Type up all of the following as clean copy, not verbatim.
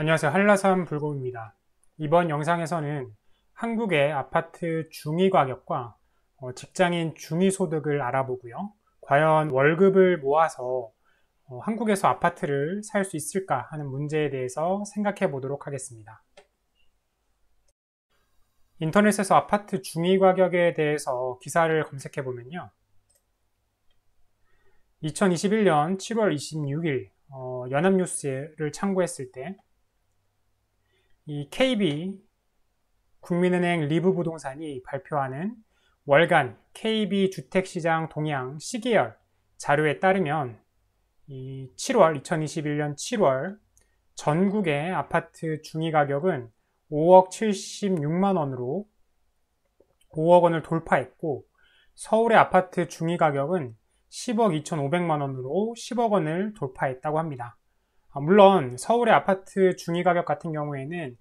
안녕하세요. 한라산 불곰입니다. 이번 영상에서는 한국의 아파트 중위가격과 직장인 중위소득을 알아보고요. 과연 월급을 모아서 한국에서 아파트를 살 수 있을까 하는 문제에 대해서 생각해 보도록 하겠습니다. 인터넷에서 아파트 중위가격에 대해서 기사를 검색해 보면요. 2021년 7월 26일 연합뉴스를 참고했을 때 이 KB 국민은행 리브부동산이 발표하는 월간 KB 주택시장 동향 시계열 자료에 따르면 2021년 7월 전국의 아파트 중위가격은 5억 76만 원으로 5억 원을 돌파했고, 서울의 아파트 중위가격은 10억 2,500만 원으로 10억 원을 돌파했다고 합니다. 물론 서울의 아파트 중위가격 같은 경우에는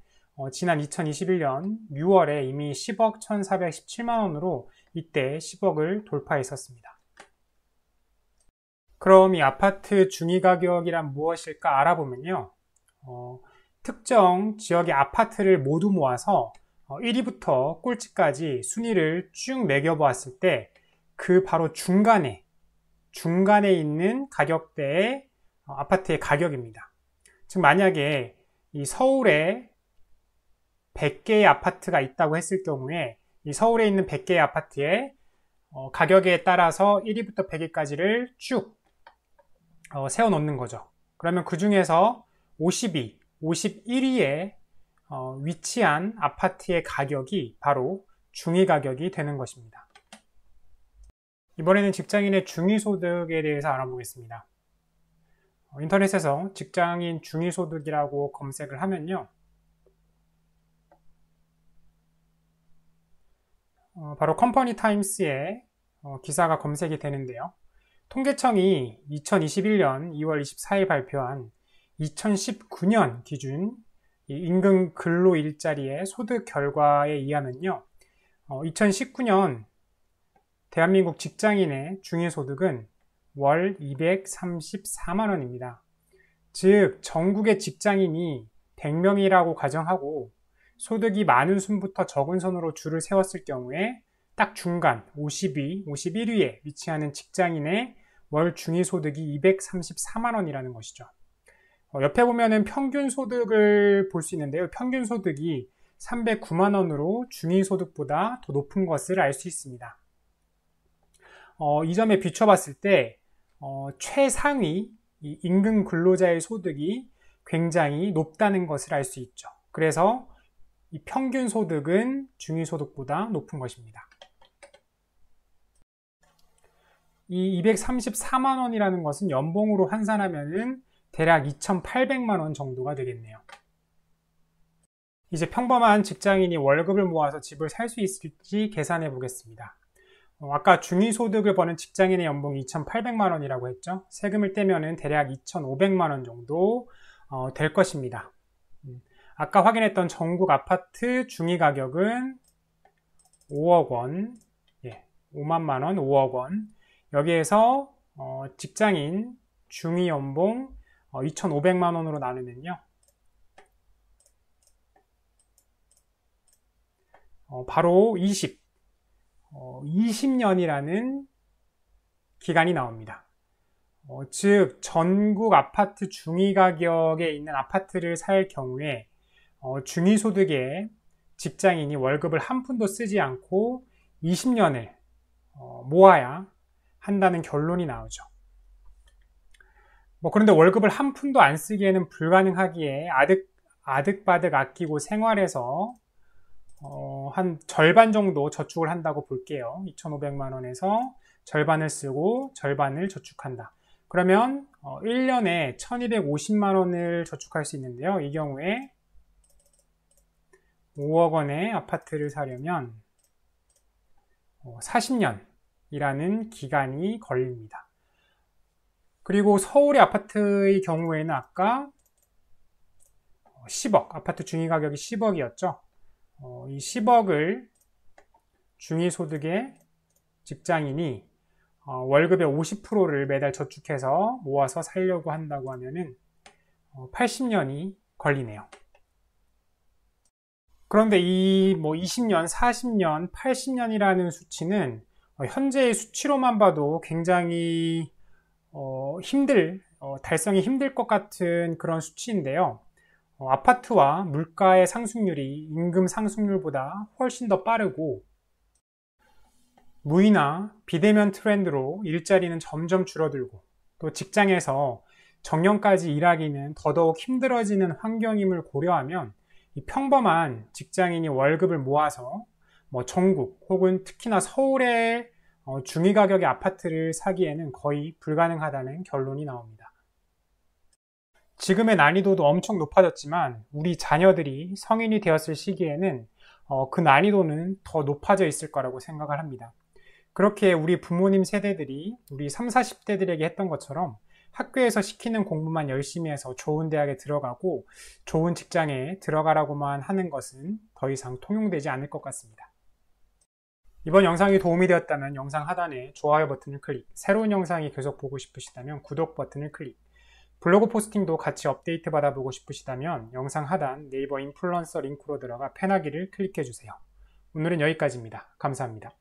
지난 2021년 6월에 이미 10억 1,417만 원으로 이때 10억을 돌파했었습니다. 그럼 이 아파트 중위가격이란 무엇일까 알아보면요. 특정 지역의 아파트를 모두 모아서 1위부터 꼴찌까지 순위를 쭉 매겨보았을 때 그 바로 중간에 있는 가격대의 아파트의 가격입니다. 즉 만약에 이 서울에 100개의 아파트가 있다고 했을 경우에 이 서울에 있는 100개의 아파트의 가격에 따라서 1위부터 100위까지를 쭉 세워 놓는 거죠. 그러면 그 중에서 52, 51위에 위치한 아파트의 가격이 바로 중위가격이 되는 것입니다. 이번에는 직장인의 중위소득에 대해서 알아보겠습니다. 인터넷에서 직장인 중위소득이라고 검색을 하면요. 바로 컴퍼니 타임스의 기사가 검색이 되는데요. 통계청이 2021년 2월 24일 발표한 2019년 기준 임금 근로 일자리의 소득 결과에 의하면요. 2019년 대한민국 직장인의 중위소득은 월 234만 원입니다. 즉 전국의 직장인이 100명이라고 가정하고 소득이 많은 순부터 적은 선으로 줄을 세웠을 경우에 딱 중간 52, 51위에 위치하는 직장인의 월 중위소득이 234만 원이라는 것이죠. 옆에 보면은 평균 소득을 볼 수 있는데요. 평균 소득이 309만 원으로 중위소득보다 더 높은 것을 알 수 있습니다. 이 점에 비춰봤을 때 최상위 이 임금 근로자의 소득이 굉장히 높다는 것을 알 수 있죠. 그래서 이 평균 소득은 중위소득보다 높은 것입니다. 이 234만 원이라는 것은 연봉으로 환산하면은 대략 2,800만 원 정도가 되겠네요. 이제 평범한 직장인이 월급을 모아서 집을 살 수 있을지 계산해 보겠습니다. 아까 중위소득을 버는 직장인의 연봉이 2,800만 원이라고 했죠. 세금을 떼면은 대략 2,500만 원 정도 될 것입니다. 아까 확인했던 전국 아파트 중위가격은 5억 원, 5만만 원, 5억 원. 여기에서 직장인 중위연봉 2,500만 원으로 나누면요. 바로 20년이라는 기간이 나옵니다. 즉 전국 아파트 중위가격에 있는 아파트를 살 경우에 중위소득의 직장인이 월급을 한 푼도 쓰지 않고 20년을 모아야 한다는 결론이 나오죠. 그런데 월급을 한 푼도 안 쓰기에는 불가능하기에 아득바득 아끼고 생활해서 한 절반 정도 저축을 한다고 볼게요. 2,500만 원에서 절반을 쓰고 절반을 저축한다. 그러면 1년에 1,250만 원을 저축할 수 있는데요. 이 경우에 5억 원의 아파트를 사려면 40년이라는 기간이 걸립니다. 그리고 서울의 아파트의 경우에는 아까 10억, 아파트 중위가격이 10억이었죠. 이 10억을 중위소득의 직장인이 월급의 50%를 매달 저축해서 모아서 살려고 한다고 하면은 80년이 걸리네요. 그런데 이 20년, 40년, 80년이라는 수치는 현재의 수치로만 봐도 굉장히 달성이 힘들 것 같은 그런 수치인데요. 아파트와 물가의 상승률이 임금 상승률보다 훨씬 더 빠르고, 무이나 비대면 트렌드로 일자리는 점점 줄어들고, 또 직장에서 정년까지 일하기는 더더욱 힘들어지는 환경임을 고려하면 이 평범한 직장인이 월급을 모아서 전국 혹은 특히나 서울의 중위 가격의 아파트를 사기에는 거의 불가능하다는 결론이 나옵니다. 지금의 난이도도 엄청 높아졌지만 우리 자녀들이 성인이 되었을 시기에는 그 난이도는 더 높아져 있을 거라고 생각을 합니다. 그렇게 우리 부모님 세대들이 우리 30, 40대들에게 했던 것처럼 학교에서 시키는 공부만 열심히 해서 좋은 대학에 들어가고 좋은 직장에 들어가라고만 하는 것은 더 이상 통용되지 않을 것 같습니다. 이번 영상이 도움이 되었다면 영상 하단에 좋아요 버튼을 클릭, 새로운 영상이 계속 보고 싶으시다면 구독 버튼을 클릭, 블로그 포스팅도 같이 업데이트 받아보고 싶으시다면 영상 하단 네이버 인플루언서 링크로 들어가 펜하기를 클릭해주세요. 오늘은 여기까지입니다. 감사합니다.